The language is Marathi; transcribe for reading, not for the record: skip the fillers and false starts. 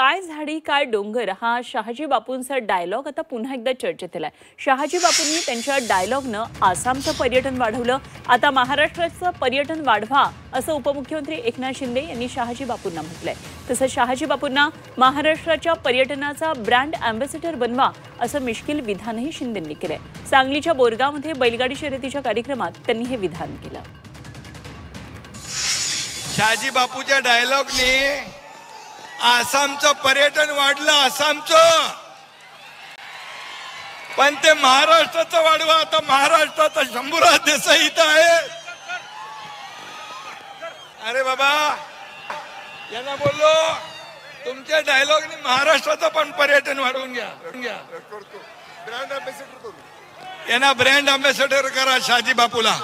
काय झाडी काय डोंगर हा शहाजी बापूंचा डायलॉग आता पुन्हा एकदा चर्चेत आलाय। शहाजी बापूंनी त्यांच्या डायलॉगनं आसामचं पर्यटन वाढवलं। आता महाराष्ट्राचं पर्यटन वाढवा असं उपमुख्यमंत्री एकनाथ शिंदे यांनी शहाजी बापूंना म्हटलंय। तसंच शहाजी बापूंना महाराष्ट्राच्या पर्यटनाचा ब्रँड अँबॅसेडर बनवा असं मिश्किल विधानही शिंदेंनी केलंय। सांगलीच्या बोरगावमध्ये बैलगाडी शर्यतीच्या कार्यक्रमात त्यांनी हे विधान केलं। शहाजी बापूच्या डायलॉगने आसामचं पर्यटन वाढलं, आसामचं, पण ते महाराष्ट्राचं वाढवा। आता महाराष्ट्राचा शंभूराज देसाई इथं आहे। अरे बाबा, यांना बोललो तुमच्या डायलॉगने महाराष्ट्राचं पण पर्यटन वाढवून घ्या। ब्रँड अँबॅसेडर करू, यांना ब्रँड अँबॅसेडर करा शहाजी बापूला।